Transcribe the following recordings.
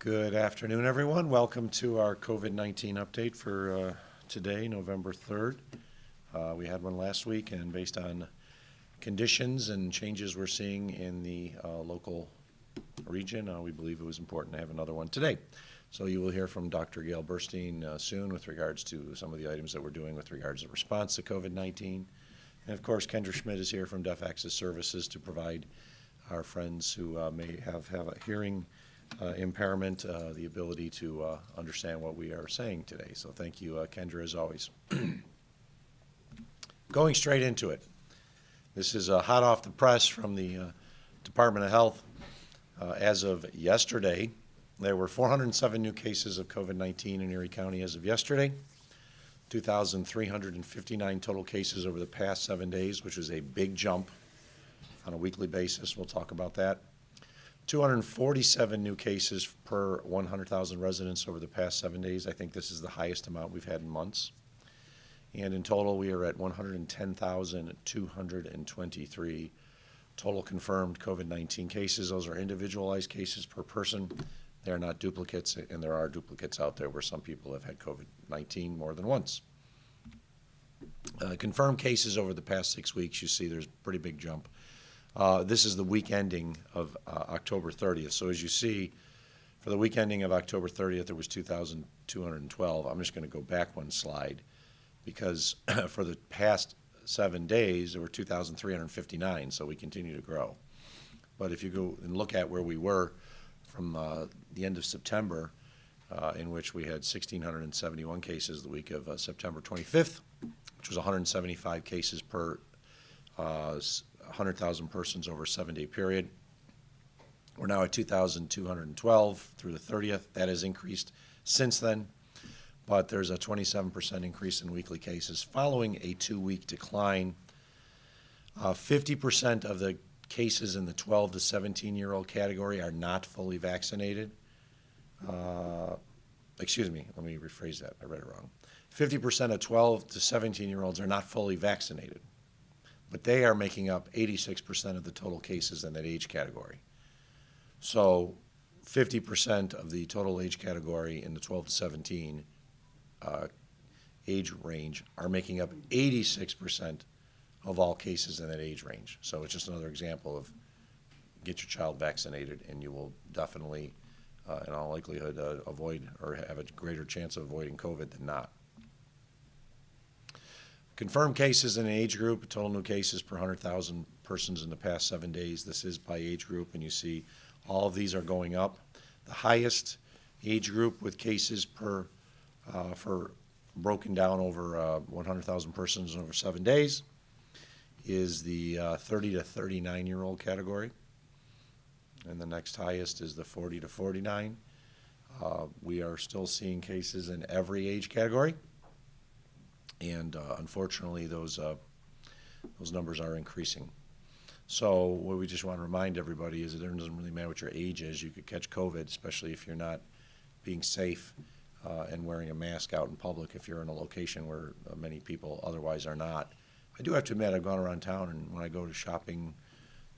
Good afternoon, everyone. Welcome to our COVID-19 update for today, November 3rd. We had one last week, and based on conditions and changes we're seeing in the local region, we believe it was important to have another one today. So you will hear from Dr. Gail Burstein soon with regards to some of the items that we're doing with regards to response to COVID-19. And of course, Kendra Schmidt is here from Deaf Access Services to provide our friends who may have a hearing impairment, the ability to understand what we are saying today. So thank you, Kendra, as always. Going straight into it. This is hot off the press from the Department of Health. As of yesterday, there were 407 new cases of COVID-19 in Erie County as of yesterday. 2,359 total cases over the past 7 days, which was a big jump on a weekly basis. We'll talk about that. 247 new cases per 100,000 residents over the past 7 days. I think this is the highest amount we've had in months. And in total, we are at 110,223 total confirmed COVID-19 cases. Those are individualized cases per person. They are not duplicates, and there are duplicates out there where some people have had COVID-19 more than once. Confirmed cases over the past 6 weeks, you see there's a pretty big jump. This is the week ending of October 30th. So as you see, for the week ending of October 30th, there was 2,212. I'm just going to go back one slide because for the past 7 days, there were 2,359, so we continue to grow. But if you go and look at where we were from the end of September, in which we had 1,671 cases the week of September 25th, which was 175 cases per 100,000 persons over a 7-day period. We're now at 2,212 through the 30th. That has increased since then, but there's a 27% increase in weekly cases following a 2-week decline. 50% of the cases in the 12 to 17-year-old category are not fully vaccinated. Excuse me, let me rephrase that. I read it wrong. 50% of 12 to 17-year-olds are not fully vaccinated, but they are making up 86% of the total cases in that age category. So 50% of the total age category in the 12 to 17 age range are making up 86% of all cases in that age range. So it's just another example of get your child vaccinated and you will definitely, in all likelihood, avoid or have a greater chance of avoiding COVID than not. Confirmed cases in an age group, total new cases per 100,000 persons in the past 7 days. This is by age group, and you see all of these are going up. The highest age group with cases per, for broken down over 100,000 persons over 7 days is the 30 to 39-year-old category. And the next highest is the 40 to 49. We are still seeing cases in every age category. And unfortunately, those numbers are increasing. So what we just want to remind everybody is that it doesn't really matter what your age is. You could catch COVID, especially if you're not being safe and wearing a mask out in public if you're in a location where many people otherwise are not. I do have to admit, I've gone around town, and when I go to shopping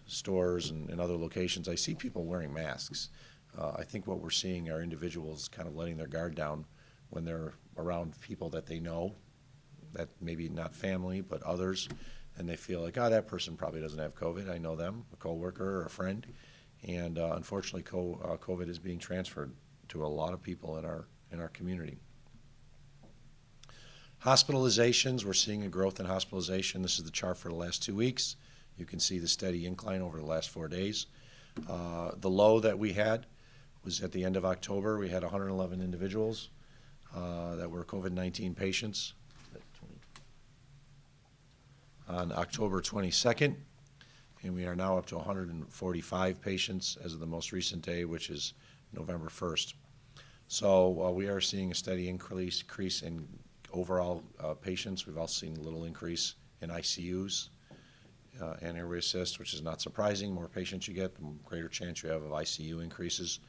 stores and other locations, I see people wearing masks. I think what we're seeing are individuals kind of letting their guard down when they're around people that they know, that maybe not family, but others, and they feel like, oh, that person probably doesn't have COVID. I know them, a coworker or a friend, and unfortunately, COVID is being transferred to a lot of people in our community. Hospitalizations, we're seeing a growth in hospitalization. This is the chart for the last 2 weeks. You can see the steady incline over the last 4 days. The low that we had was at the end of October. We had 111 individuals that were COVID-19 patients on October 22nd, and we are now up to 145 patients as of the most recent day, which is November 1st. So we are seeing a steady increase in overall patients. We've also seen a little increase in ICUs and airway assist, which is not surprising. More patients you get, the greater chance you have of ICU increases.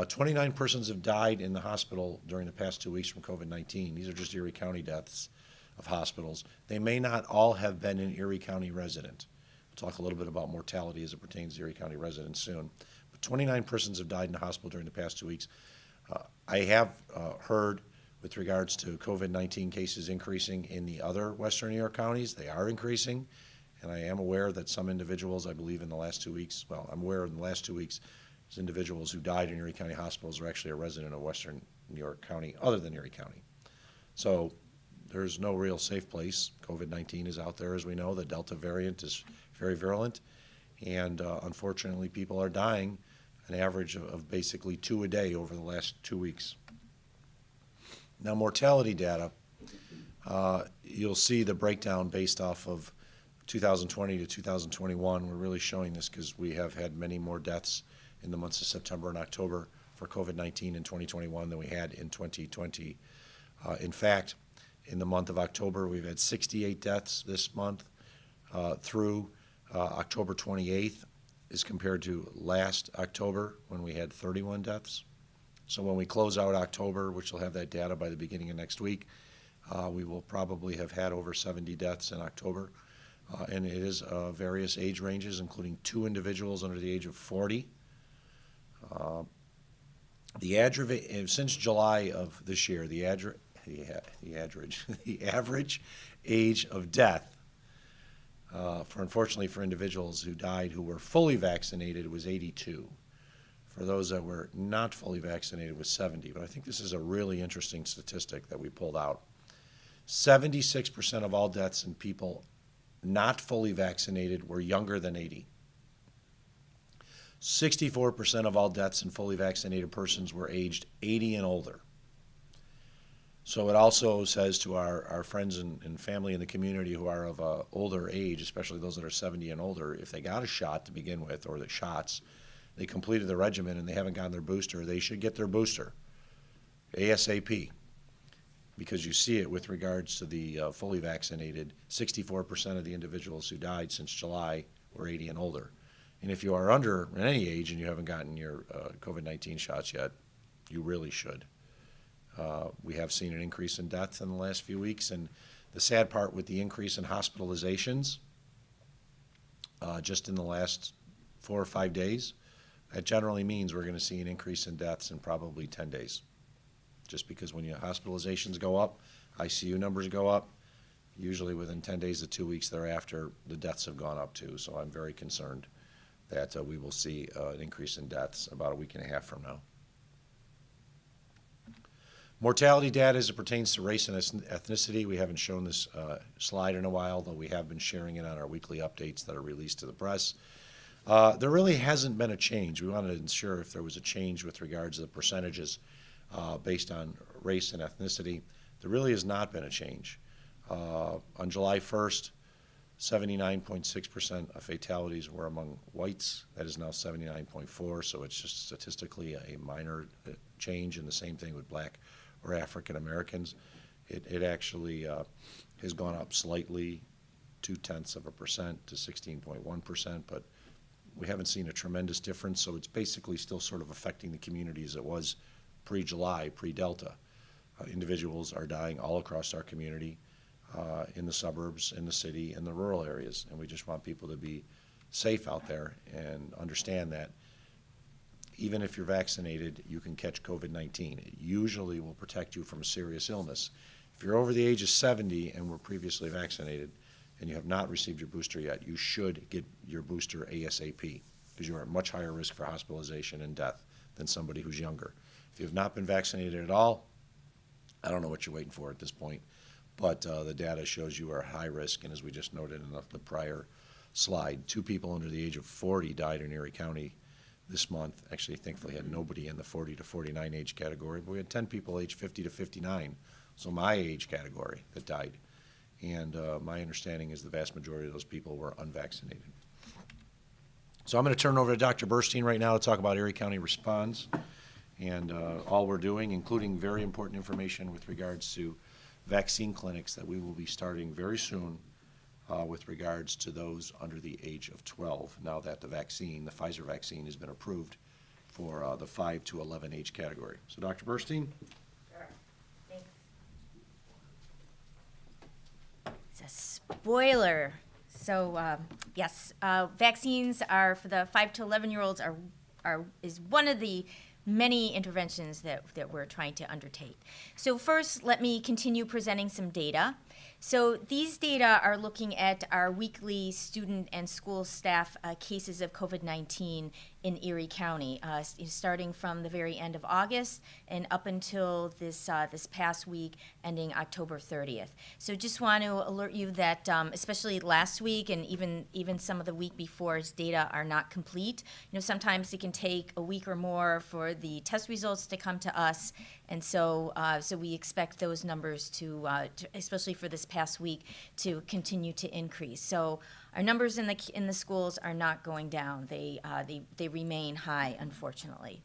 29 persons have died in the hospital during the past 2 weeks from COVID-19. These are just Erie County deaths of hospitals. They may not all have been an Erie County resident. We'll talk a little bit about mortality as it pertains to Erie County residents soon. But 29 persons have died in the hospital during the past 2 weeks. I have heard with regards to COVID-19 cases increasing in the other Western New York counties. They are increasing, and I am aware that some individuals, I believe in the last 2 weeks, well, I'm aware in the last 2 weeks, there's individuals who died in Erie County hospitals are actually a resident of Western New York County other than Erie County. So there's no real safe place. COVID-19 is out there, as we know. The Delta variant is very virulent, and unfortunately people are dying an average of basically 2 a day over the last 2 weeks. Now, mortality data, you'll see the breakdown based off of 2020 to 2021. We're really showing this because we have had many more deaths in the months of September and October for COVID-19 in 2021 than we had in 2020. In fact, in the month of October, we've had 68 deaths this month through October 28th as compared to last October when we had 31 deaths. So when we close out October, which will have that data by the beginning of next week, we will probably have had over 70 deaths in October. And it is various age ranges, including 2 individuals under the age of 40. Since July of this year, the average age of death unfortunately for individuals who died who were fully vaccinated was 82. For those that were not fully vaccinated was 70. But I think this is a really interesting statistic that we pulled out. 76% of all deaths in people not fully vaccinated were younger than 80. 64% of all deaths in fully vaccinated persons were aged 80 and older. So it also says to our friends and family in the community who are of older age, especially those that are 70 and older, if they got a shot to begin with, or the shots, they completed the regimen and they haven't gotten their booster, they should get their booster ASAP. Because you see it with regards to the fully vaccinated, 64% of the individuals who died since July were 80 and older. And if you are under any age and you haven't gotten your COVID-19 shots yet, you really should. We have seen an increase in deaths in the last few weeks, and the sad part with the increase in hospitalizations just in the last 4 or 5 days, that generally means we're going to see an increase in deaths in probably 10 days. Just because when your hospitalizations go up, ICU numbers go up, usually within 10 days to 2 weeks thereafter, the deaths have gone up too. So I'm very concerned that we will see an increase in deaths about a week and a half from now. Mortality data as it pertains to race and ethnicity. We haven't shown this slide in a while, though we have been sharing it on our weekly updates that are released to the press. There really hasn't been a change. We wanted to ensure if there was a change with regards to the percentages based on race and ethnicity. There really has not been a change. On July 1st, 79.6% of fatalities were among whites. That is now 79.4%, so it's just statistically a minor change, and the same thing with black or African Americans. It actually has gone up slightly, 0.2% to 16.1%, but we haven't seen a tremendous difference, so it's basically still sort of affecting the community as it was pre-July, pre-Delta. Individuals are dying all across our community, in the suburbs, in the city, in the rural areas, and we just want people to be safe out there and understand that even if you're vaccinated, you can catch COVID-19. It usually will protect you from a serious illness. If you're over the age of 70 and were previously vaccinated and you have not received your booster yet, you should get your booster ASAP because you are at much higher risk for hospitalization and death than somebody who's younger. If you have not been vaccinated at all, I don't know what you're waiting for at this point, but the data shows you are high risk, and as we just noted in the prior slide, 2 people under the age of 40 died in Erie County this month. Actually, thankfully, had nobody in the 40 to 49 age category, but we had 10 people aged 50 to 59, so my age category, that died. And my understanding is the vast majority of those people were unvaccinated. So I'm going to turn it over to Dr. Burstein right now to talk about Erie County Responds and all we're doing, including very important information with regards to vaccine clinics that we will be starting very soon with regards to those under the age of 12, now that the Pfizer vaccine, has been approved for the 5 to 11 age category. So Dr. Burstein? Sure. Thanks. It's a spoiler. So yes, vaccines are for the 5 to 11-year-olds are is one of the many interventions that we're trying to undertake. So first, let me continue presenting some data. So these data are looking at our weekly student and school staff cases of COVID-19 in Erie County, starting from the very end of August and up until this past week, ending October 30th. So just want to alert you that, especially last week and even some of the week before's data are not complete. Sometimes it can take a week or more for the test results to come to us, and so we expect those numbers to especially for this past week, to continue to increase. So our numbers in the schools are not going down. They remain high, unfortunately.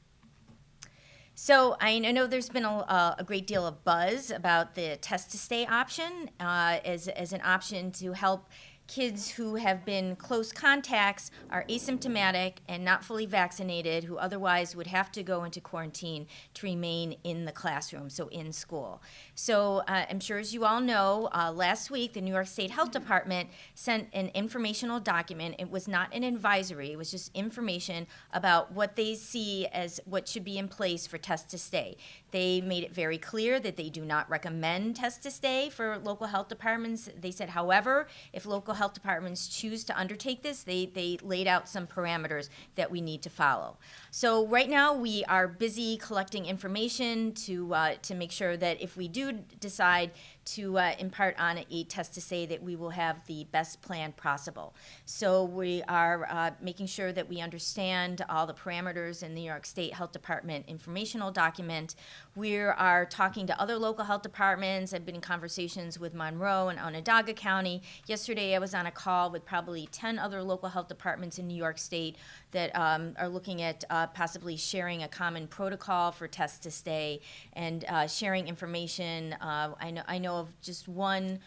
So I know there's been a great deal of buzz about the test to stay option as an option to help kids who have been close contacts, are asymptomatic and not fully vaccinated, who otherwise would have to go into quarantine to remain in the classroom, so in school. So I'm sure as you all know, last week the New York State Health Department sent an informational document. It was not an advisory, it was just information about what they see as what should be in place for test to stay. They made it very clear that they do not recommend test to stay for local health departments. They said, however, if local health departments choose to undertake this, they laid out some parameters that we need to follow. So right now we are busy collecting information to make sure that if we do decide to impart on a test to stay, that we will have the best plan possible. So we are making sure that we understand all the parameters in the New York State Health Department informational document. We are talking to other local health departments. I've been in conversations with Monroe and Onondaga County. Yesterday I was on a call with probably 10 other local health departments in New York State that are looking at possibly sharing a common protocol for test to stay and sharing information. I know of just one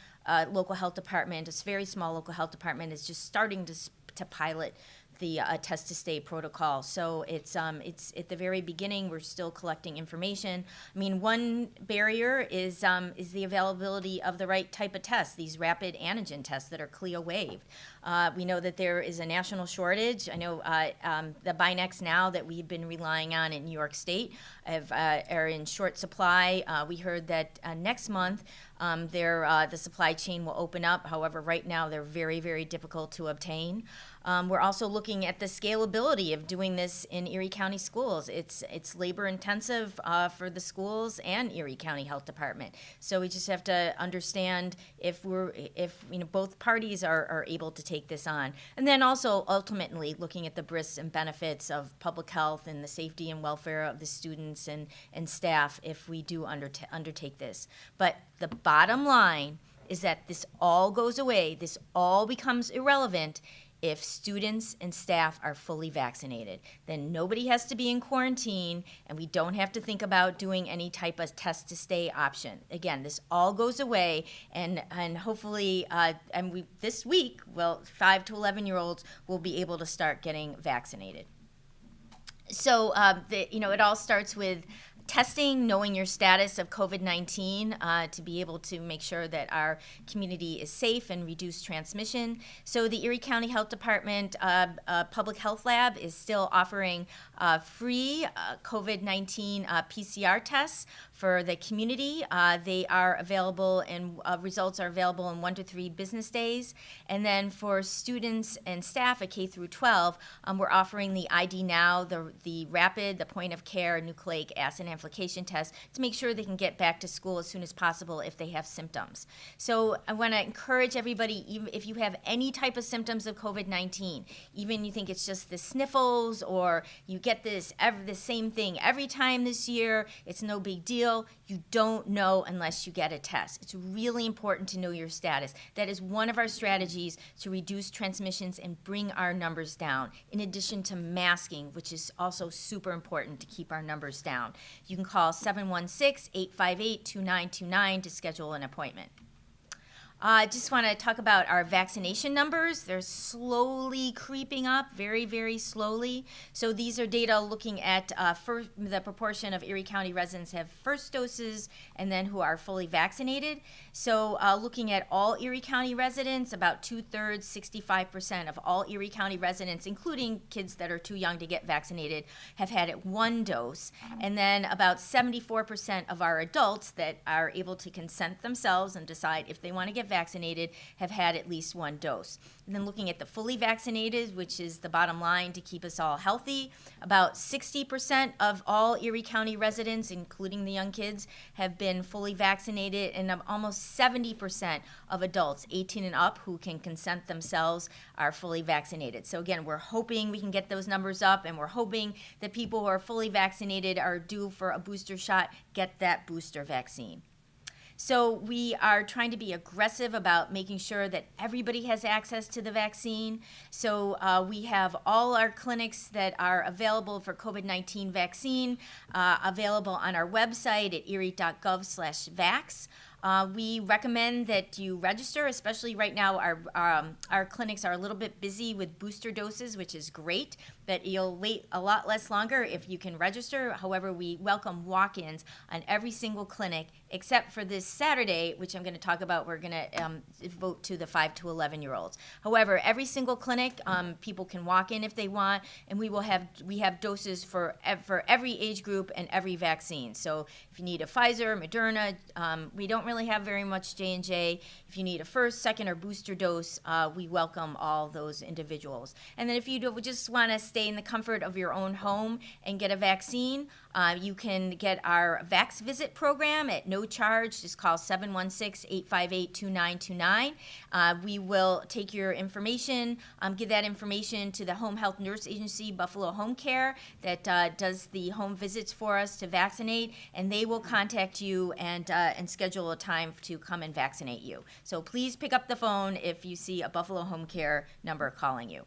local health department, a very small local health department, is just starting to pilot the test to stay protocol. So it's at the very beginning. We're still collecting information. I mean, one barrier is the availability of the right type of test, these rapid antigen tests that are CLIA waived. We know that there is a national shortage. I know the Binax Now that we've been relying on in New York State are in short supply. We heard that next month the supply chain will open up. However, right now they're very, very difficult to obtain. We're also looking at the scalability of doing this in Erie County schools. It's labor intensive for the schools and Erie County Health Department. So we just have to understand if both parties are able to take this on. And then also ultimately looking at the risks and benefits of public health and the safety and welfare of the students and staff if we do undertake this. But the bottom line is that this all goes away, this all becomes irrelevant if students and staff are fully vaccinated. Then nobody has to be in quarantine, and we don't have to think about doing any type of test to stay option. Again, this all goes away, and hopefully, this week, 5 to 11-year-olds will be able to start getting vaccinated. So, it all starts with testing, knowing your status of COVID-19 to be able to make sure that our community is safe and reduce transmission. So the Erie County Health Department Public Health Lab is still offering free COVID-19 PCR tests for the community. They are available and results are available in 1 to 3 business days. And then for students and staff at K through 12, we're offering the ID Now, the rapid, the point of care nucleic acid amplification test to make sure they can get back to school as soon as possible if they have symptoms. So I want to encourage everybody, even if you have any type of symptoms of COVID-19, even you think it's just the sniffles or you get the same thing every time this year, it's no big deal. You don't know unless you get a test. It's really important to know your status. That is one of our strategies to reduce transmissions and bring our numbers down, in addition to masking, which is also super important to keep our numbers down. You can call 716-858-2929 to schedule an appointment. Just want to talk about our vaccination numbers. They're slowly creeping up, very, very slowly. So these are data looking at the proportion of Erie County residents have first doses and then who are fully vaccinated. So looking at all Erie County residents, about 2/3, 65% of all Erie County residents, including kids that are too young to get vaccinated, have had it one dose. And then about 74% of our adults that are able to consent themselves and decide if they want to get vaccinated have had at least one dose. And then looking at the fully vaccinated, which is the bottom line to keep us all healthy, about 60% of all Erie County residents, including the young kids, have been fully vaccinated, and almost 70% of adults 18 and up who can consent themselves are fully vaccinated. So again, we're hoping we can get those numbers up, and we're hoping that people who are fully vaccinated are due for a booster shot get that booster vaccine. So we are trying to be aggressive about making sure that everybody has access to the vaccine. So we have all our clinics that are available for COVID-19 vaccine available on our website at erie.gov/vax. We recommend that you register, especially right now our clinics are a little bit busy with booster doses, which is great, but you'll wait a lot less longer if you can register. However, we welcome walk-ins on every single clinic except for this Saturday, which I'm going to talk about. We're going to vote to the 5 to 11-year-olds. However, every single clinic, people can walk in if they want, and we have doses for every age group and every vaccine. So if you need a Pfizer, Moderna, we don't really have very much J&J. If you need a first, second, or booster dose, we welcome all those individuals. And then if you just want to stay in the comfort of your own home and get a vaccine, you can get our Vax Visit program at no charge. Just call 716-858-2929. We will take your information, give that information to the Home Health Nurse Agency, Buffalo Home Care, that does the home visits for us to vaccinate, and they will contact you and schedule a time to come and vaccinate you. So please pick up the phone if you see a Buffalo Home Care number calling you.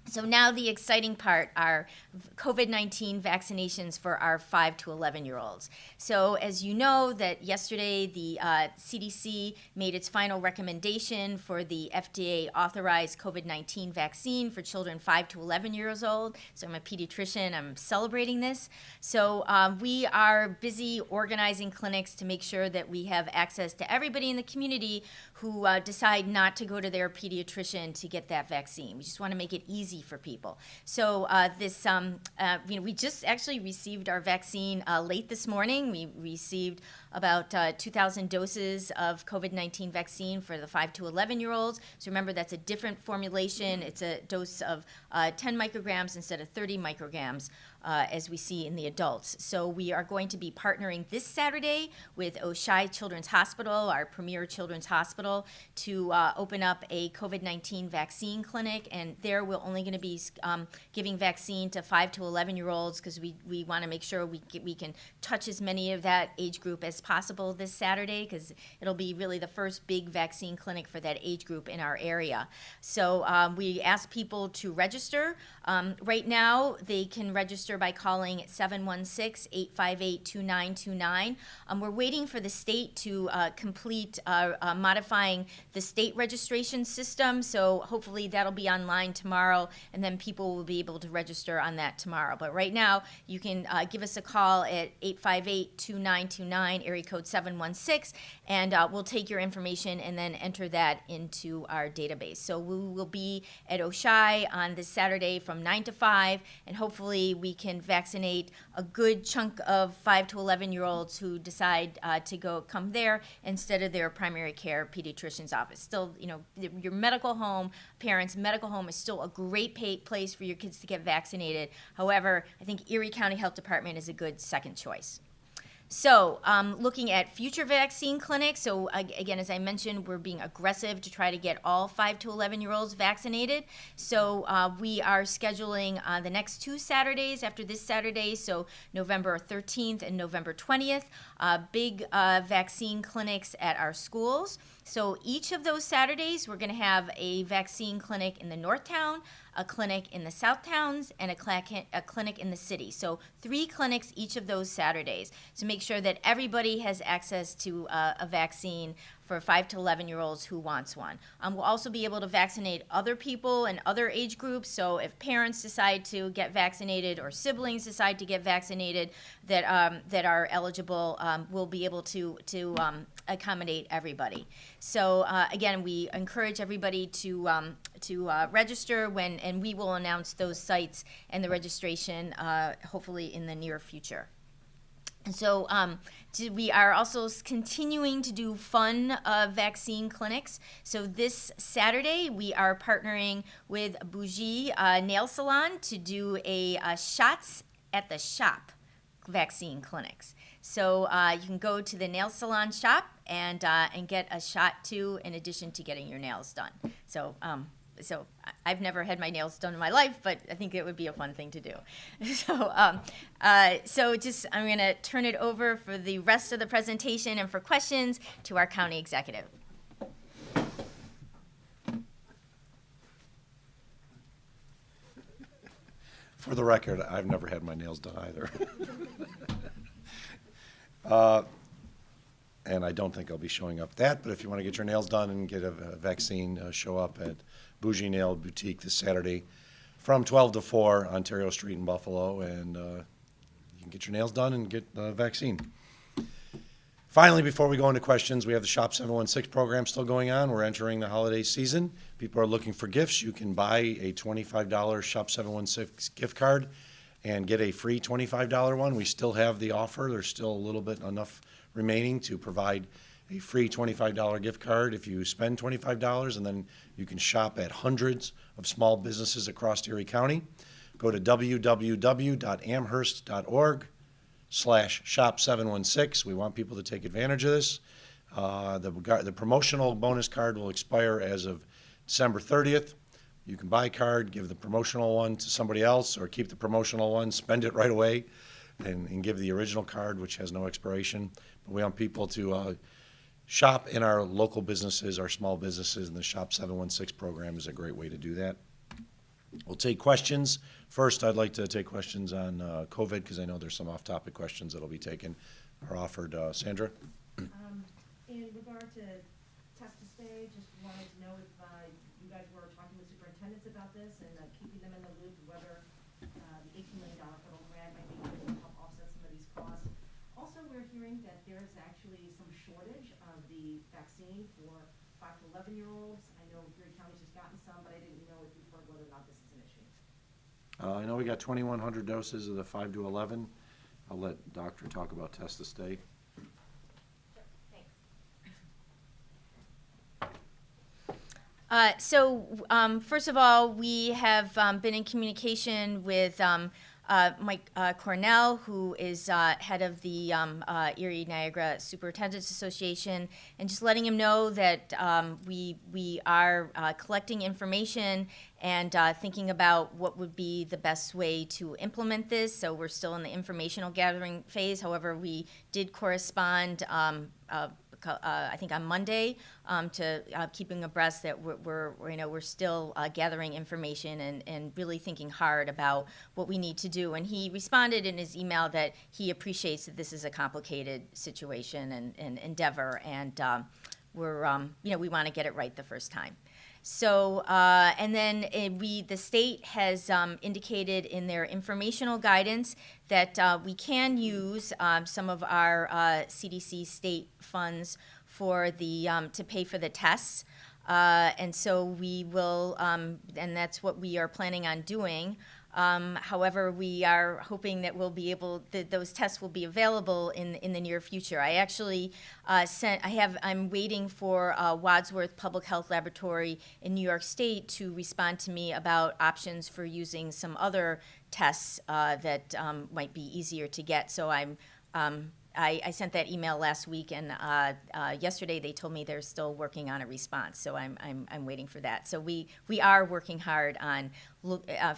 So now the exciting part are COVID-19 vaccinations for our 5 to 11-year-olds. So as you know, that yesterday the CDC made its final recommendation for the FDA-authorized COVID-19 vaccine for children 5 to 11 years old. So I'm a pediatrician. I'm celebrating this. So we are busy organizing clinics to make sure that we have access to everybody in the community who decide not to go to their pediatrician to get that vaccine. We just want to make it easy for people. So we just actually received our vaccine late this morning. We received about 2,000 doses of COVID-19 vaccine for the 5 to 11-year-olds. So remember, that's a different formulation. It's a dose of 10 micrograms instead of 30 micrograms, as we see in the adults. So we are going to be partnering this Saturday with Oshai Children's Hospital, our premier children's hospital, to open up a COVID-19 vaccine clinic. And there we're only going to be giving vaccine to 5 to 11-year-olds because we want to make sure we can touch as many of that age group as possible this Saturday, because it'll be really the first big vaccine clinic for that age group in our area. So we ask people to register. Right now, they can register by calling 716-858-2929. We're waiting for the state to complete modifying the state registration system, so hopefully that'll be online tomorrow, and then people will be able to register on that tomorrow. But right now, you can give us a call at 858-2929, area code 716, and we'll take your information and then enter that into our database. So we will be at Oshai on this Saturday from 9 to 5, and hopefully we can vaccinate a good chunk of 5 to 11-year-olds who decide to come there instead of their primary care pediatrician's office. Still, your medical home, parents' medical home is still a great place for your kids to get vaccinated. However, I think Erie County Health Department is a good second choice. So looking at future vaccine clinics, so again, as I mentioned, we're being aggressive to try to get all 5 to 11-year-olds vaccinated. So we are scheduling the next 2 Saturdays after this Saturday, so November 13th and November 20th, big vaccine clinics at our schools. So each of those Saturdays, we're going to have a vaccine clinic in the Northtown, a clinic in the South Towns, and a clinic in the city. So 3 clinics each of those Saturdays to make sure that everybody has access to a vaccine for 5 to 11-year-olds who wants one. We'll also be able to vaccinate other people and other age groups. So if parents decide to get vaccinated or siblings decide to get vaccinated that are eligible, we'll be able to accommodate everybody. So again, we encourage everybody to register and we will announce those sites and the registration hopefully in the near future. And so we are also continuing to do fun vaccine clinics. So this Saturday, we are partnering with Bougie Nail Salon to do a Shots at the Shop vaccine clinics. So you can go to the nail salon shop and get a shot too, in addition to getting your nails done. So I've never had my nails done in my life, but I think it would be a fun thing to do. So just I'm going to turn it over for the rest of the presentation and for questions to our county executive. For the record, I've never had my nails done either. And I don't think I'll be showing up that, but if you want to get your nails done and get a vaccine, show up at Bougie Nail Boutique this Saturday from 12 to 4, Ontario Street in Buffalo, and you can get your nails done and get the vaccine. Finally, before we go into questions, we have the Shop 716 program still going on. We're entering the holiday season. People are looking for gifts. You can buy a $25 Shop 716 gift card and get a free $25 one. We still have the offer. There's still a little bit enough remaining to provide a free $25 gift card if you spend $25, and then you can shop at hundreds of small businesses across Erie County. Go to www.amherst.org/shop716. We want people to take advantage of this. The promotional bonus card will expire as of December 30th. You can buy a card, give the promotional one to somebody else, or keep the promotional one, spend it right away, and give the original card, which has no expiration. But we want people to shop in our local businesses, our small businesses, and the Shop 716 program is a great way to do that. We'll take questions. First, I'd like to take questions on COVID, because I know there's some off-topic questions that'll be taken or offered. Sandra? In regard to test to stay, just wanted to know if you guys were talking with superintendents about this and keeping them in the loop, whether the $18 million federal grant might be able to help offset some of these costs. Also, we're hearing that there's actually some shortage of the vaccine for 5 to 11-year-olds. I know Erie County's just gotten some, but I didn't know if you've heard whether or not this is an issue. I know we got 2,100 doses of the 5 to 11. I'll let Doctor talk about test to stay. First of all, we have been in communication with Mike Cornell, who is head of the Erie Niagara Superintendents Association, and just letting him know that we are collecting information and thinking about what would be the best way to implement this. So we're still in the informational gathering phase. However, we did correspond I think on Monday, to keeping abreast that we're still gathering information and really thinking hard about what we need to do. And he responded in his email that he appreciates that this is a complicated situation and endeavor, and we want to get it right the first time. So, and then the state has indicated in their informational guidance that we can use some of our CDC state funds for to pay for the tests. And so we will, and that's what we are planning on doing. However, we are hoping that those tests will be available in the near future. I actually I'm waiting for Wadsworth Public Health Laboratory in New York State to respond to me about options for using some other tests that might be easier to get. So I sent that email last week, and yesterday they told me they're still working on a response. So I'm waiting for that. So we are working hard on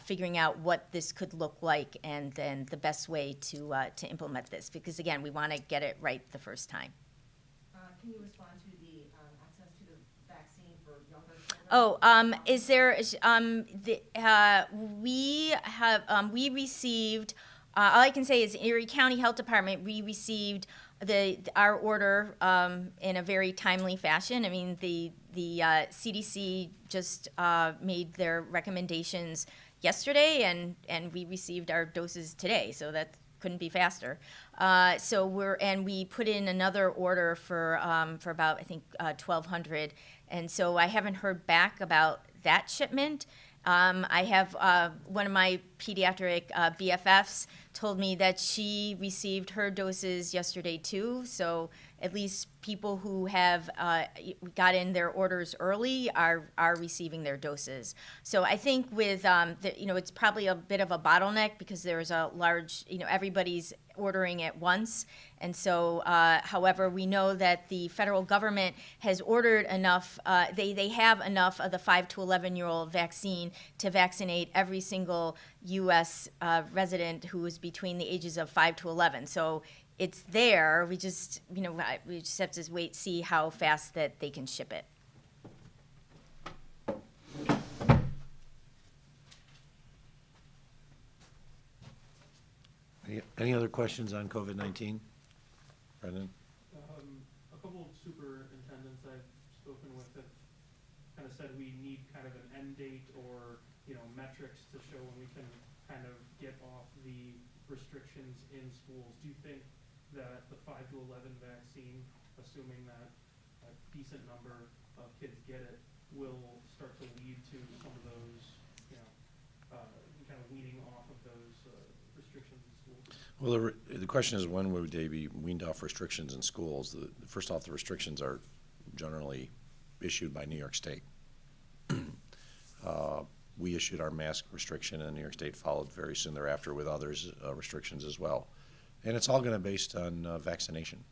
figuring out what this could look like, and then the best way to implement this. Because again, we want to get it right the first time. Can you respond to the access to the vaccine for younger children? Oh, is there, we received, all I can say is Erie County Health Department, we received our order, in a very timely fashion. I mean, the CDC just, made their recommendations yesterday, and we received our doses today, so that couldn't be faster. So we put in another order for about, I think, 1,200. And so I haven't heard back about that shipment. I have one of my pediatric BFFs told me that she received her doses yesterday too. So at least people who have got in their orders early are receiving their doses. So I think with it's probably a bit of a bottleneck because there's a large, everybody's ordering at once. And so, however, we know that the federal government has ordered enough, they have enough of the 5 to 11-year-old vaccine to vaccinate every single U.S. Resident who is between the ages of 5 to 11. So it's there. We just, we just have to wait, see how fast that they can ship it. Any other questions on COVID-19? Brendan? A couple of superintendents I've spoken with have kind of said we need kind of an end date or, metrics to show when we can kind of get off the restrictions in schools. Do you think that the 5 to 11 vaccine, assuming that a decent number of kids get it, will start to lead to some of those, kind of weaning off of those restrictions in schools? Well, the question is, when would they be weaned off restrictions in schools? First off, the restrictions are generally issued by New York State. We issued our mask restriction, and New York State followed very soon thereafter with others restrictions as well. And it's all going to be based on vaccination.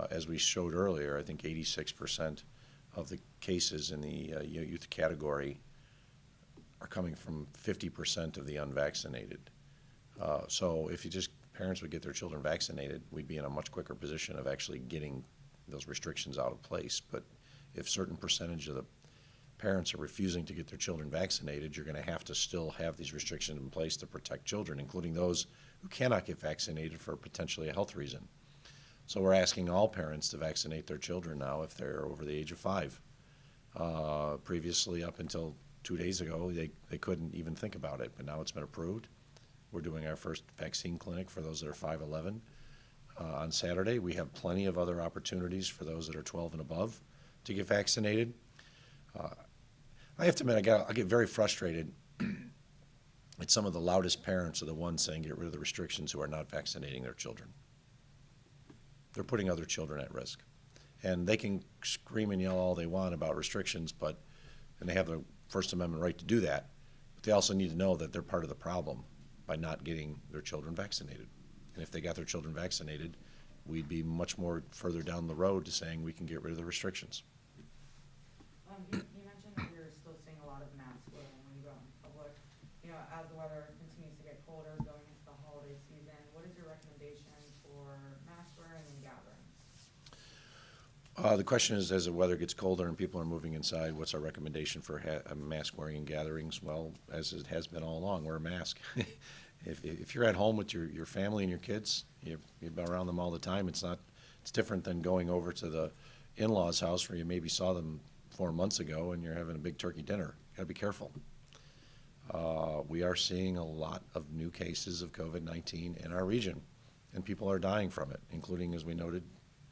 As we showed earlier, I think 86% of the cases in the youth category are coming from 50% of the unvaccinated. So if parents would get their children vaccinated, we'd be in a much quicker position of actually getting those restrictions out of place. But if certain percentage of the parents are refusing to get their children vaccinated, you're going to have to still have these restrictions in place to protect children, including those who cannot get vaccinated for potentially a health reason. So we're asking all parents to vaccinate their children now if they're over the age of 5. Previously, up until 2 days ago, they couldn't even think about it, but now it's been approved. We're doing our first vaccine clinic for those that are 5'11". On Saturday, we have plenty of other opportunities for those that are 12 and above to get vaccinated. I have to admit, I get very frustrated that some of the loudest parents are the ones saying get rid of the restrictions who are not vaccinating their children. They're putting other children at risk. And they can scream and yell all they want about restrictions, and they have the First Amendment right to do that, but they also need to know that they're part of the problem by not getting their children vaccinated. And if they got their children vaccinated, we'd be much more further down the road to saying we can get rid of the restrictions. You mentioned that you're still seeing a lot of mask wearing when you go out in public. As the weather continues to get colder going into the holiday season, what is your recommendation for mask wearing and gatherings? The question is, as the weather gets colder and people are moving inside, what's our recommendation for mask wearing and gatherings? Well, as it has been all along, wear a mask. If you're at home with your family and your kids, you're around them all the time. It's different than going over to the in-laws' house where you maybe saw them 4 months ago and you're having a big turkey dinner. You gotta be careful. We are seeing a lot of new cases of COVID-19 in our region, and people are dying from it, including, as we noted,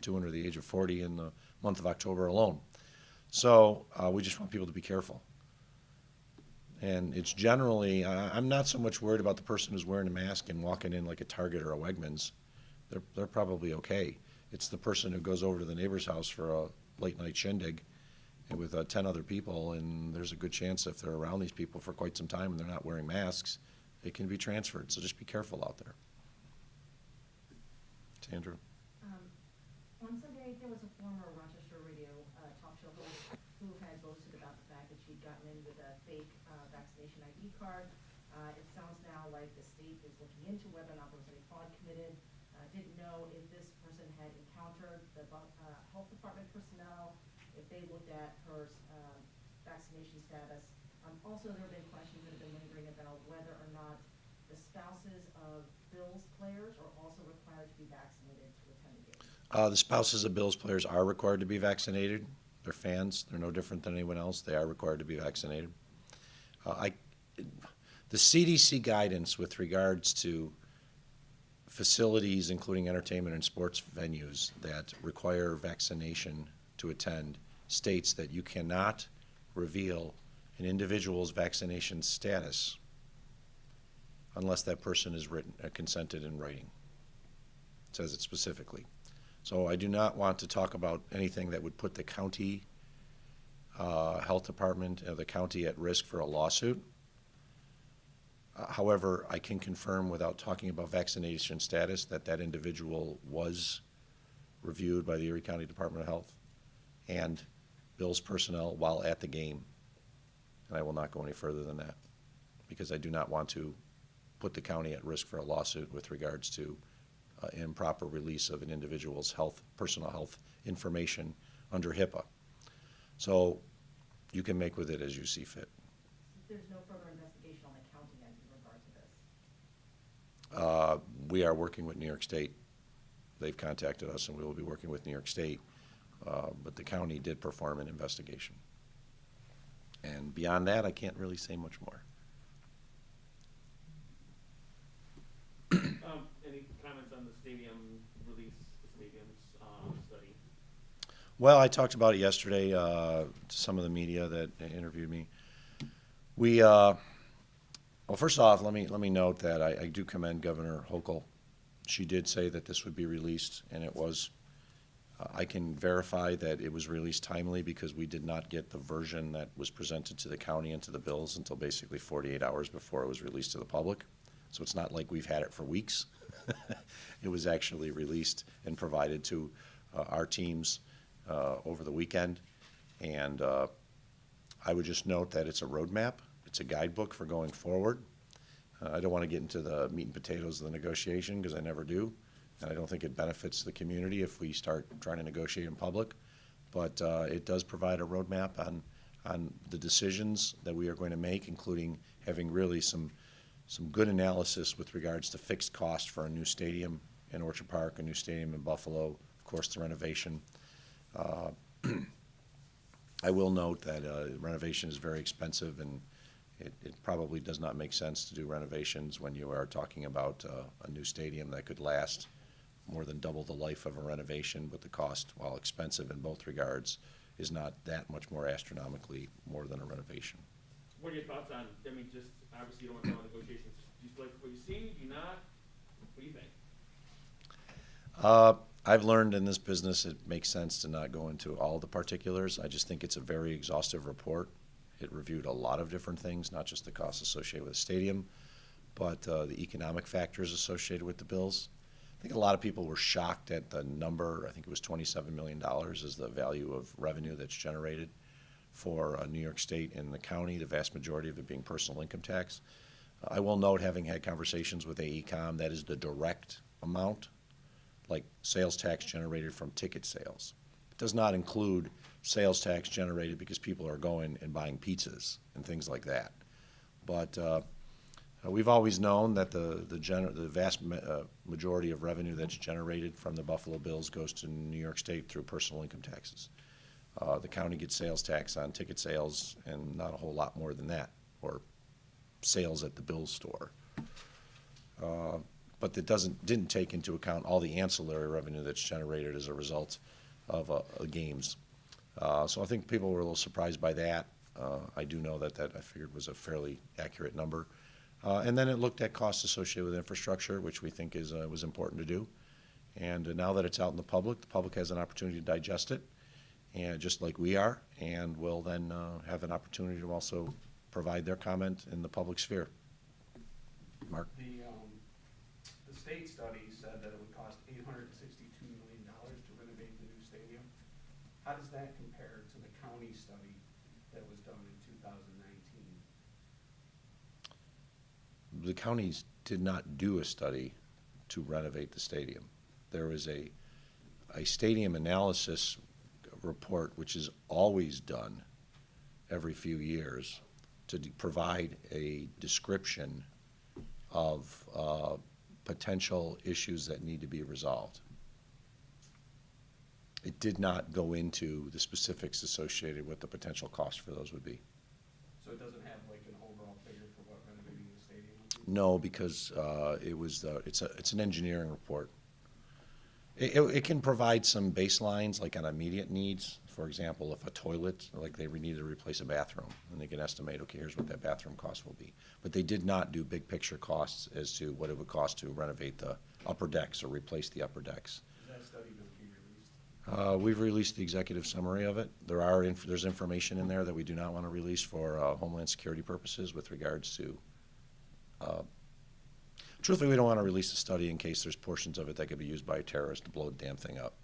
2 under the age of 40 in the month of October alone. So we just want people to be careful. And it's generally, I'm not so much worried about the person who's wearing a mask and walking in like a Target or a Wegmans. They're probably okay. It's the person who goes over to the neighbor's house for a late night shindig with 10 other people, and there's a good chance if they're around these people for quite some time and they're not wearing masks, it can be transferred. So just be careful out there. Sandra? On Sunday, there was a former Rochester radio talk show host who had boasted about the fact that she'd gotten in with a fake vaccination ID card. It sounds now like the state is looking into whether or not there was any fraud committed. Didn't know if this person had encountered the health department personnel, if they looked at her vaccination status. Also, there have been questions that have been lingering about whether or not the spouses of Bills players are also required to be vaccinated to attend the game. The spouses of Bills players are required to be vaccinated. They're fans. They're no different than anyone else. They are required to be vaccinated. The CDC guidance with regards to facilities, including entertainment and sports venues, that require vaccination to attend, states that you cannot reveal an individual's vaccination status unless that person is consented in writing. It says it specifically. So I do not want to talk about anything that would put the county health department of the county at risk for a lawsuit. However, I can confirm without talking about vaccination status that that individual was reviewed by the Erie County Department of Health and Bill's personnel while at the game. And I will not go any further than that because I do not want to put the county at risk for a lawsuit with regards to improper release of an individual's personal health information under HIPAA. So you can make with it as you see fit. There's no further investigation on the county end in regard to this. We are working with New York State. They've contacted us, and we will be working with New York State. But the county did perform an investigation. And beyond that, I can't really say much more. Any comments on the stadium release, the stadium's study? Well, I talked about it yesterday to some of the media that interviewed me. Well, first off, let me note that I do commend Governor Hochul. She did say that this would be released, and it was. I can verify that it was released timely because we did not get the version that was presented to the county and to the Bills until basically 48 hours before it was released to the public. So it's not like we've had it for weeks. It was actually released and provided to our teams over the weekend. And I would just note that it's a roadmap. It's a guidebook for going forward. I don't want to get into the meat and potatoes of the negotiation because I never do. And I don't think it benefits the community if we start trying to negotiate in public. But it does provide a roadmap on the decisions that we are going to make, including having really some good analysis with regards to fixed cost for a new stadium in Orchard Park, a new stadium in Buffalo, of course the renovation. I will note that renovation is very expensive, and it probably does not make sense to do renovations when you are talking about a new stadium that could last more than double the life of a renovation, but the cost, while expensive in both regards, is not that much more astronomically more than a renovation. What are your thoughts on, I mean, just obviously you don't want to go on negotiations. Do you like what you're seeing? Do you not? What do you think? I've learned in this business it makes sense to not go into all the particulars. I just think it's a very exhaustive report. It reviewed a lot of different things, not just the costs associated with the stadium, but the economic factors associated with the bills. I think a lot of people were shocked at the number. I think it was $27 million is the value of revenue that's generated for New York State and the county, the vast majority of it being personal income tax. I will note, having had conversations with AECOM, that is the direct amount, like sales tax generated from ticket sales. It does not include sales tax generated because people are going and buying pizzas and things like that. But we've always known that the vast majority of revenue that's generated from the Buffalo Bills goes to New York State through personal income taxes. The county gets sales tax on ticket sales and not a whole lot more than that, or sales at the Bills store. But it didn't take into account all the ancillary revenue that's generated as a result of games. So I think people were a little surprised by that. I do know that I figured was a fairly accurate number. And then it looked at costs associated with infrastructure, which we think was important to do. And now that it's out in the public has an opportunity to digest it, and just like we are, and will then have an opportunity to also provide their comment in the public sphere. Mark? The state study said that it would cost $862 million to renovate the new stadium. How does that compare to the county study that was done in 2019? The counties did not do a study to renovate the stadium. There was a stadium analysis report, which is always done every few years to provide a description of potential issues that need to be resolved. It did not go into the specifics associated with the potential cost for those would be. So it doesn't have like an overall figure for what renovating the stadium would be? No, because it's an engineering report. It can provide some baselines, like on immediate needs. For example, if a toilet, like they need to replace a bathroom, and they can estimate, okay, here's what that bathroom cost will be. But they did not do big picture costs as to what it would cost to renovate the upper decks or replace the upper decks. Is that study going to be released? We've released the executive summary of it. There's information in there that we do not want to release for Homeland Security purposes with regards to. Truthfully, we don't want to release the study in case there's portions of it that could be used by a terrorist to blow the damn thing up.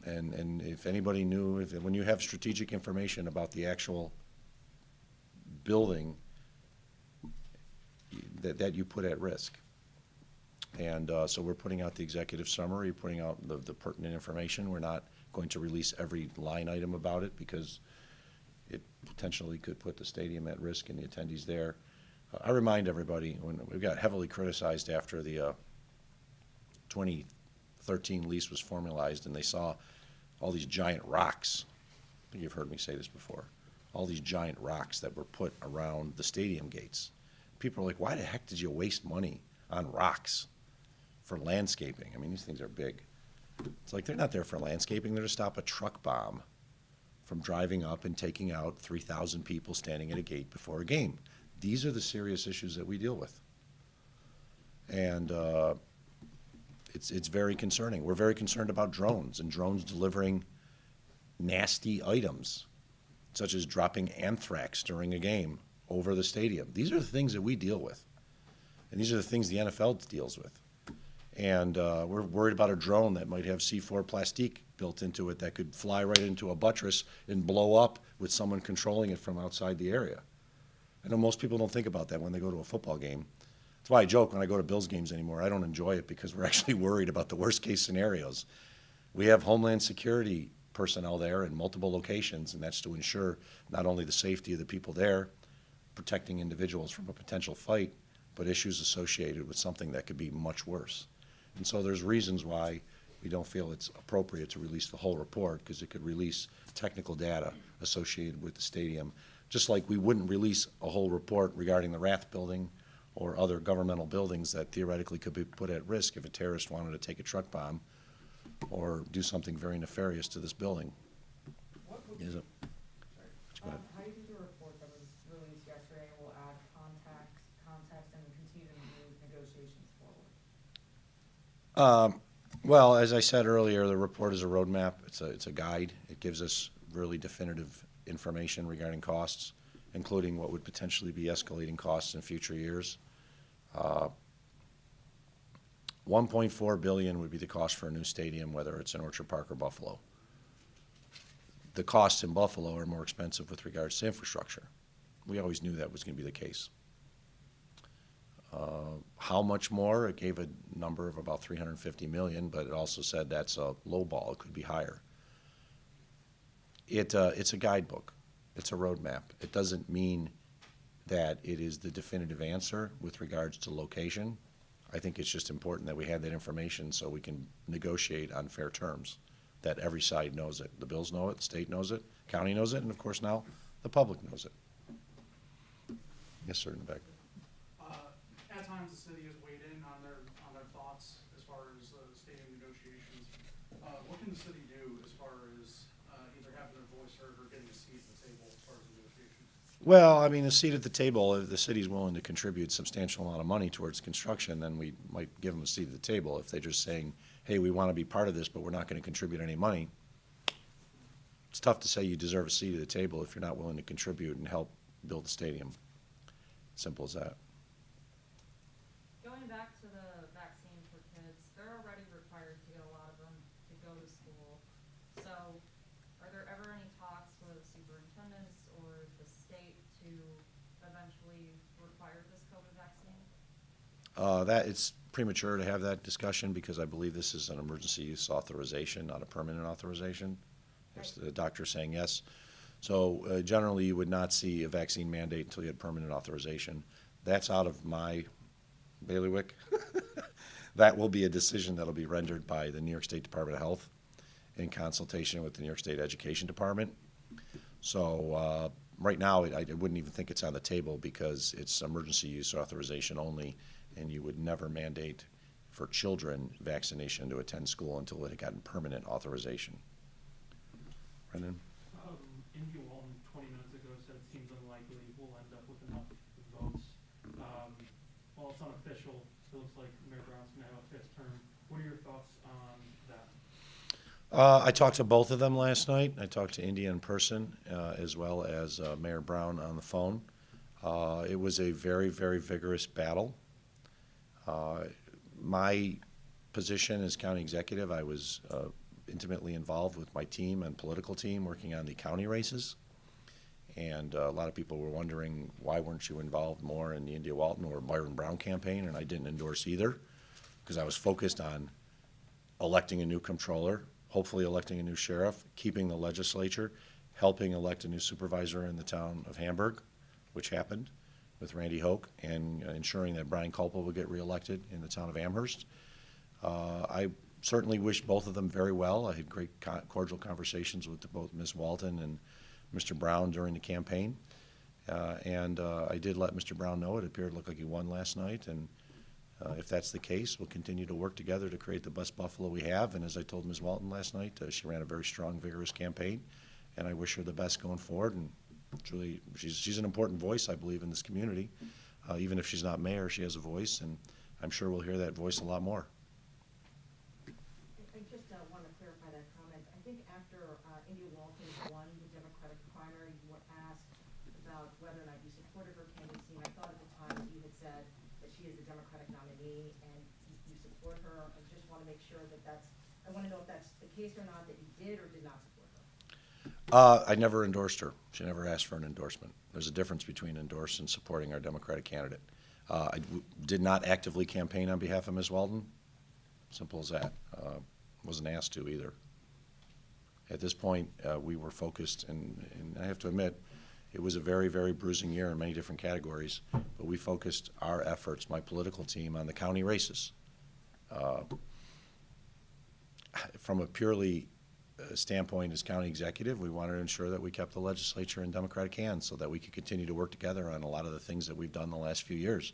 And if anybody knew, when you have strategic information about the actual building, that you put at risk. And so we're putting out the executive summary, putting out the pertinent information. We're not going to release every line item about it because it potentially could put the stadium at risk and the attendees there. I remind everybody, when we got heavily criticized after the 2013 lease was formalized and they saw all these giant rocks. I think you've heard me say this before. All these giant rocks that were put around the stadium gates. People are like, why the heck did you waste money on rocks for landscaping? I mean, these things are big. It's like they're not there for landscaping. They're to stop a truck bomb from driving up and taking out 3,000 people standing at a gate before a game. These are the serious issues that we deal with. And it's very concerning. We're very concerned about drones and drones delivering nasty items, such as dropping anthrax during a game over the stadium. These are the things that we deal with. And these are the things the NFL deals with. And we're worried about a drone that might have C4 plastique built into it that could fly right into a buttress and blow up with someone controlling it from outside the area. I know most people don't think about that when they go to a football game. That's why I joke when I go to Bills games anymore. I don't enjoy it because we're actually worried about the worst case scenarios. We have Homeland Security personnel there in multiple locations, and that's to ensure not only the safety of the people there, protecting individuals from a potential fight, but issues associated with something that could be much worse. And so there's reasons why we don't feel it's appropriate to release the whole report, because it could release technical data associated with the stadium, just like we wouldn't release a whole report regarding the Rath building or other governmental buildings that theoretically could be put at risk if a terrorist wanted to take a truck bomb or do something very nefarious to this building. What would, Is it? Go ahead. how do you think the report that was released yesterday will add context and continue to move negotiations forward? Well, as I said earlier, the report is a roadmap. It's a guide. It gives us really definitive information regarding costs, including what would potentially be escalating costs in future years. $1.4 billion would be the cost for a new stadium, whether it's in Orchard Park or Buffalo. The costs in Buffalo are more expensive with regards to infrastructure. We always knew that was going to be the case. How much more? It gave a number of about $350 million, but it also said that's a low ball. It could be higher. It's a guidebook. It's a roadmap. It doesn't mean that it is the definitive answer with regards to location. I think it's just important that we have that information so we can negotiate on fair terms, that every side knows it. The Bills know it, the state knows it, county knows it, and of course now the public knows it. Yes, sir, in the back. At times, the city has weighed in on their thoughts as far as stadium negotiations. What can the city do as far as either having their voice heard or getting a seat at the table as far as negotiations? Well, I mean, a seat at the table, if the city's willing to contribute a substantial amount of money towards construction, then we might give them a seat at the table. If they're just saying, hey, we want to be part of this, but we're not going to contribute any money, it's tough to say you deserve a seat at the table if you're not willing to contribute and help build the stadium. Simple as that. Going back to the vaccine for kids, they're already required to get a lot of them to go to school. So are there ever any talks with superintendents or the state to eventually require this COVID vaccine? That it's premature to have that discussion because I believe this is an emergency use authorization, not a permanent authorization. Yes, the doctor's saying yes. So generally, you would not see a vaccine mandate until you had permanent authorization. That's out of my bailiwick. That will be a decision that'll be rendered by the New York State Department of Health in consultation with the New York State Education Department. So right now, I wouldn't even think it's on the table because it's emergency use authorization only, and you would never mandate for children vaccination to attend school until it had gotten permanent authorization. Brendan? India Walton 20 minutes ago said it seems unlikely we'll end up with enough votes. While it's unofficial, it looks like Mayor Brown's going to have a fifth term. What are your thoughts on that? I talked to both of them last night. I talked to India in person as well as Mayor Brown on the phone. It was a very, very vigorous battle. My position as county executive, I was intimately involved with my team and political team working on the county races. And a lot of people were wondering, why weren't you involved more in the India Walton or Byron Brown campaign? And I didn't endorse either because I was focused on electing a new comptroller, hopefully electing a new sheriff, keeping the legislature, helping elect a new supervisor in the town of Hamburg, which happened with Randy Hoke, and ensuring that Brian Culpa would get reelected in the town of Amherst. I certainly wish both of them very well. I had great cordial conversations with both Ms. Walton and Mr. Brown during the campaign. And I did let Mr. Brown know it appeared to look like he won last night. And if that's the case, we'll continue to work together to create the best Buffalo we have. And as I told Ms. Walton last night, she ran a very strong, vigorous campaign. And I wish her the best going forward. And truly, she's an important voice, I believe, in this community. Even if she's not mayor, she has a voice. And I'm sure we'll hear that voice a lot more. I just want to clarify that comment. I think after India Walton won the Democratic primary, you were asked about whether or not you supported her candidacy, and I thought at the time you had said that she is the Democratic nominee and you support her. I just want to make sure that I want to know if that's the case or not, that you did or did not support her. I never endorsed her. She never asked for an endorsement. There's a difference between endorse and supporting our Democratic candidate. I did not actively campaign on behalf of Ms. Walton. Simple as that. Wasn't asked to either. At this point, we were focused, and I have to admit, it was a very, very bruising year in many different categories, but we focused our efforts, my political team, on the county races. From a purely standpoint as county executive, we wanted to ensure that we kept the legislature in Democratic hands so that we could continue to work together on a lot of the things that we've done the last few years.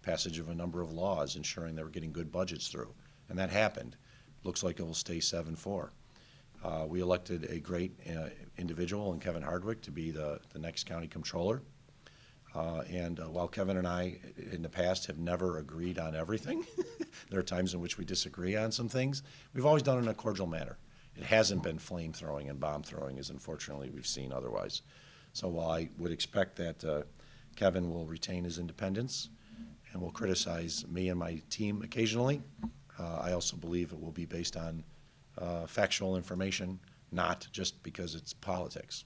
Passage of a number of laws, ensuring that we're getting good budgets through, and that happened. Looks like it will stay 7-4. We elected a great individual in Kevin Hardwick to be the next county comptroller. And while Kevin and I in the past have never agreed on everything, there are times in which we disagree on some things, we've always done it in a cordial manner. It hasn't been flame throwing and bomb throwing as unfortunately we've seen otherwise. So while I would expect that Kevin will retain his independence and will criticize me and my team occasionally, I also believe it will be based on factual information, not just because it's politics.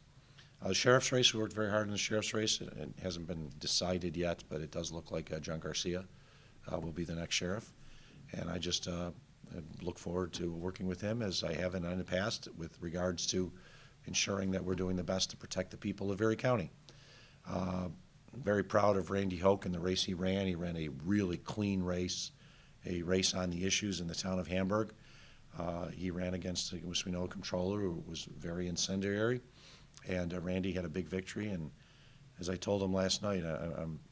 The sheriff's race, we worked very hard in the sheriff's race. It hasn't been decided yet, but it does look like John Garcia will be the next sheriff. And I just look forward to working with him, as I have in the past, with regards to ensuring that we're doing the best to protect the people of Erie County. Very proud of Randy Hoke and the race he ran. He ran a really clean race, a race on the issues in the town of Hamburg. He ran against, as we know, a comptroller who was very incendiary, and Randy had a big victory. And as I told him last night,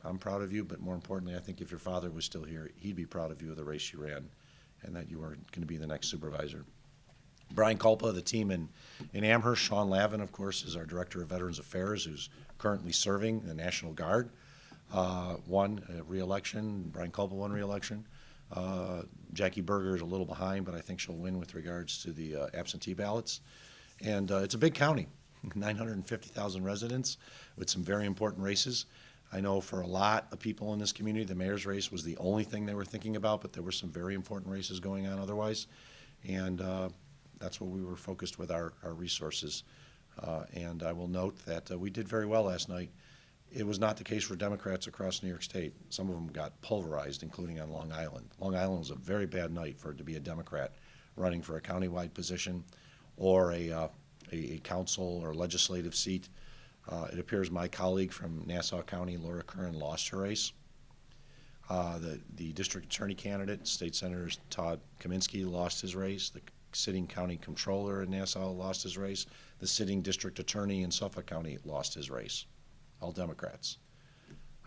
I'm proud of you, but more importantly, I think if your father was still here, he'd be proud of you of the race you ran, and that you are going to be the next supervisor. Brian Culpa, the team in Amherst. Sean Lavin, of course, is our Director of Veterans Affairs, who's currently serving the National Guard. Won re-election. Brian Culpa won re-election. Jackie Berger is a little behind, but I think she'll win with regards to the absentee ballots. And it's a big county, 950,000 residents with some very important races. I know for a lot of people in this community, the mayor's race was the only thing they were thinking about, but there were some very important races going on otherwise. And that's what we were focused with our resources. And I will note that we did very well last night. It was not the case for Democrats across New York State. Some of them got pulverized, including on Long Island. Long Island was a very bad night for it to be a Democrat running for a countywide position or a council or legislative seat. It appears my colleague from Nassau County, Laura Curran, lost her race. The district attorney candidate, State Senator Todd Kaminsky, lost his race. The sitting county controller in Nassau lost his race. The sitting district attorney in Suffolk County lost his race. All Democrats.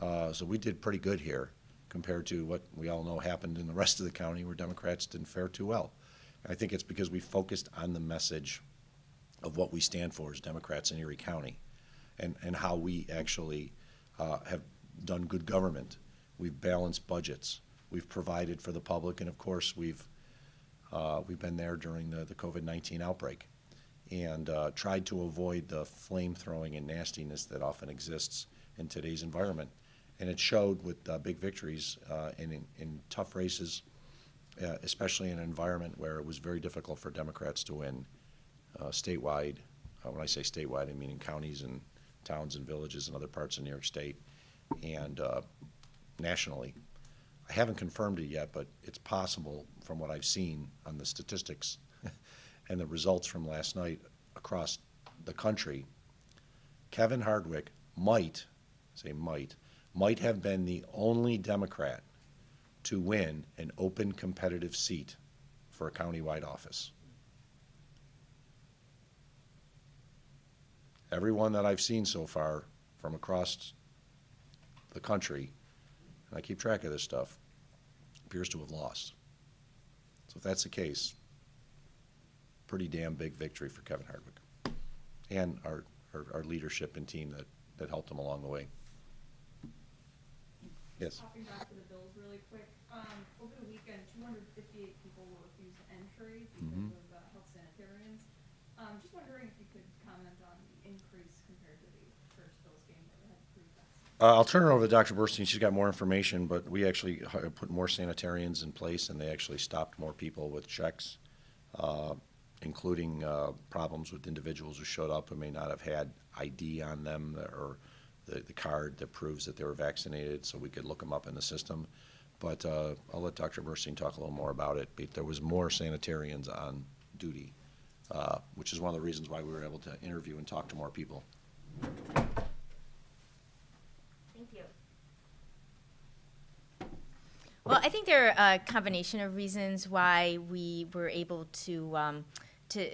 So we did pretty good here compared to what we all know happened in the rest of the county where Democrats didn't fare too well. I think it's because we focused on the message of what we stand for as Democrats in Erie County and how we actually have done good government. We've balanced budgets. We've provided for the public, and of course we've been there during the COVID-19 outbreak and tried to avoid the flame throwing and nastiness that often exists in today's environment. And it showed with big victories in tough races, especially in an environment where it was very difficult for Democrats to win statewide. When I say statewide, I mean in counties and towns and villages and other parts of New York State and nationally. I haven't confirmed it yet, but it's possible from what I've seen on the statistics and the results from last night across the country. Kevin Hardwick might have been the only Democrat to win an open competitive seat for a countywide office. Everyone that I've seen so far from across the country, and I keep track of this stuff, appears to have lost. So if that's the case, pretty damn big victory for Kevin Hardwick and our leadership and team that helped him along the way. Yes. Hopping back to the bills really quick. Over the weekend, 258 people were refused entry because of health sanitarians. Just wondering if you could comment on the increase compared to the first bills game where they had pre-vaccine. I'll turn it over to Dr. Burstein. She's got more information, but we actually put more sanitarians in place, and they actually stopped more people with checks, including problems with individuals who showed up who may not have had ID on them or the card that proves that they were vaccinated, so we could look them up in the system. But I'll let Dr. Burstein talk a little more about it. But there was more sanitarians on duty, which is one of the reasons why we were able to interview and talk to more people. Thank you. Well, I think there are a combination of reasons why we were able to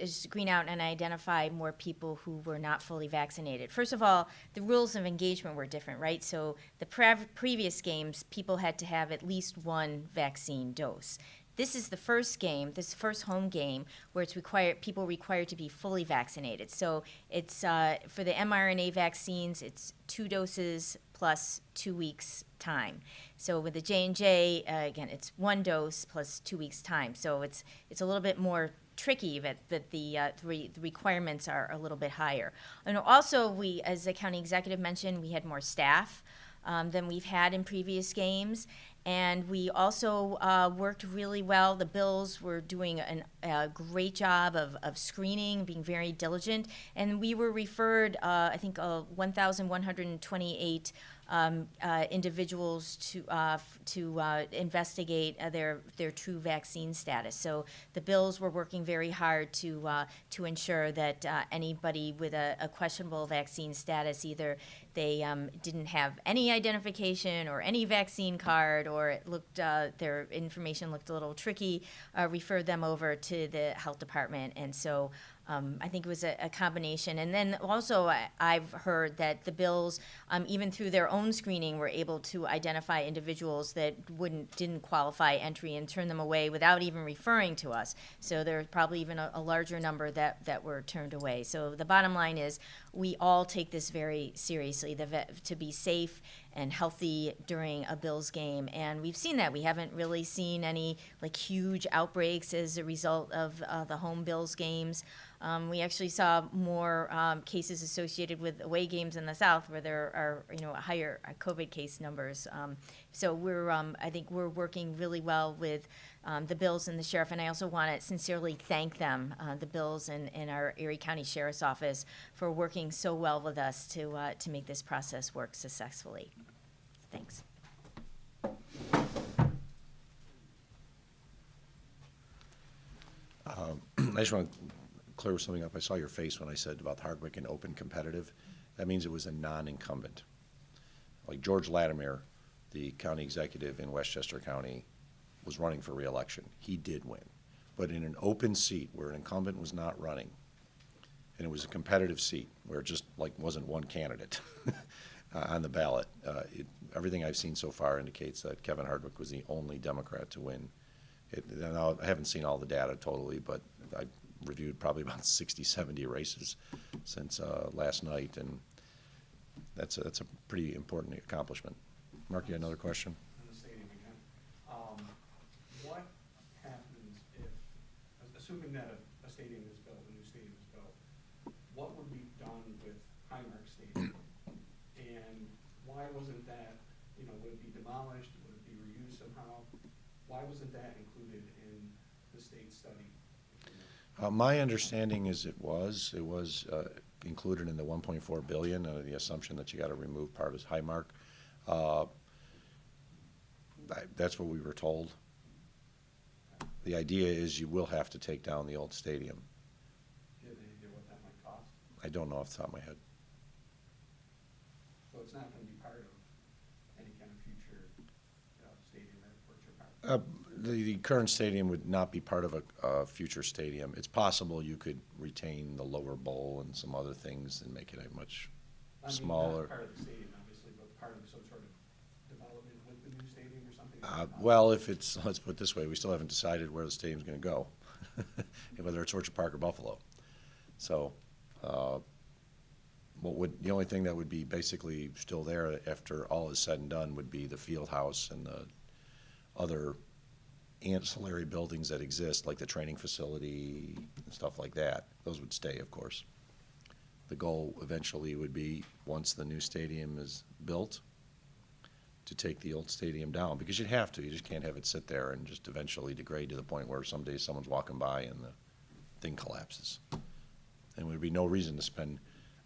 screen out and identify more people who were not fully vaccinated. First of all, the rules of engagement were different, right? So the previous games, people had to have at least one vaccine dose. This is the first game, this first home game, where it's people required to be fully vaccinated. So it's for the mRNA vaccines, it's 2 doses plus 2 weeks time. So with the J&J, again, it's 1 dose plus 2 weeks time. So it's a little bit more tricky that the requirements are a little bit higher. And also, we, as the county executive mentioned, we had more staff than we've had in previous games. And we also worked really well. The Bills were doing a great job of screening, being very diligent. And we were referred, I think, 1,128 individuals to investigate their true vaccine status. So the Bills were working very hard to ensure that anybody with a questionable vaccine status, either they didn't have any identification or any vaccine card, or it looked their information looked a little tricky, referred them over to the health department. And so I think it was a combination. And then also I've heard that the Bills, even through their own screening, were able to identify individuals that didn't qualify entry and turn them away without even referring to us. So there's probably even a larger number that were turned away. So the bottom line is we all take this very seriously, to be safe and healthy during a Bills game. And we've seen that. We haven't really seen any huge outbreaks as a result of the home Bills games. We actually saw more cases associated with away games in the South, where there are higher COVID case numbers. So I think we're working really well with the Bills and the sheriff, and I also want to sincerely thank them, the Bills and our Erie County Sheriff's Office, for working so well with us to make this process work successfully. Thanks. I just want to clear something up. I saw your face when I said about Hardwick and open competitive. That means it was a non-incumbent. Like George Latimer, the county executive in Westchester County, was running for re-election. He did win. But in an open seat where an incumbent was not running, and it was a competitive seat where it just like wasn't one candidate on the ballot, everything I've seen so far indicates that Kevin Hardwick was the only Democrat to win. Now, I haven't seen all the data totally, but I reviewed probably about 60, 70 races since last night, and that's a pretty important accomplishment. Mark, you had another question? In the stadium again. What happens if, assuming that a stadium is built, a new stadium is built, what would be done with Highmark Stadium? And why wasn't that, would it be demolished? Would it be reused somehow? Why wasn't that included in the state study? My understanding is it was included in the 1.4 billion, the assumption that you got to remove part of Highmark. That's what we were told. The idea is you will have to take down the old stadium. Do you have any idea what that might cost? I don't know off the top of my head. So it's not going to be part of any kind of future stadium or Orchard Park? The current stadium would not be part of a future stadium. It's possible you could retain the lower bowl and some other things and make it a much smaller. Not part of the stadium, obviously, but part of some sort of development with the new stadium or something? Well, let's put it this way, we still haven't decided where the stadium's going to go, whether it's Orchard Park or Buffalo. So, the only thing that would be basically still there after all is said and done would be the field house and the other ancillary buildings that exist, like the training facility and stuff like that. Those would stay, of course. The goal eventually would be, once the new stadium is built, to take the old stadium down, because you'd have to. You just can't have it sit there and just eventually degrade to the point where someday someone's walking by and the thing collapses. And there'd be no reason to spend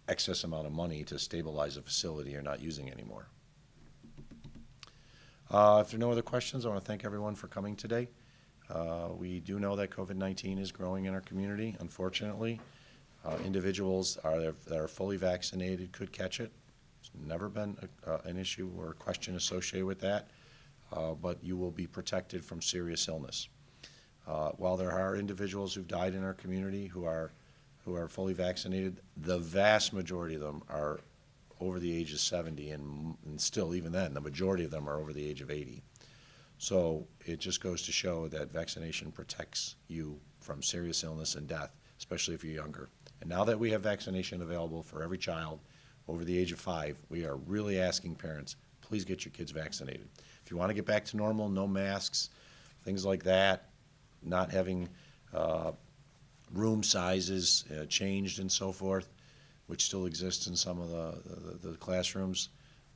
excess amount of money to stabilize a facility you're not using anymore. If there are no other questions, I want to thank everyone for coming today. We do know that COVID-19 is growing in our community, unfortunately. Individuals that are fully vaccinated could catch it. There's never been an issue or a question associated with that, but you will be protected from serious illness. While there are individuals who've died in our community who are fully vaccinated, the vast majority of them are over the age of 70, and still, even then, the majority of them are over the age of 80. So it just goes to show that vaccination protects you from serious illness and death, especially if you're younger. And now that we have vaccination available for every child over the age of 5, we are really asking parents, please get your kids vaccinated. If you want to get back to normal, no masks, things like that, not having room sizes changed and so forth, which still exists in some of the classrooms,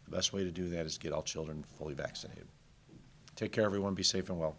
the best way to do that is get all children fully vaccinated. Take care, everyone. Be safe and well.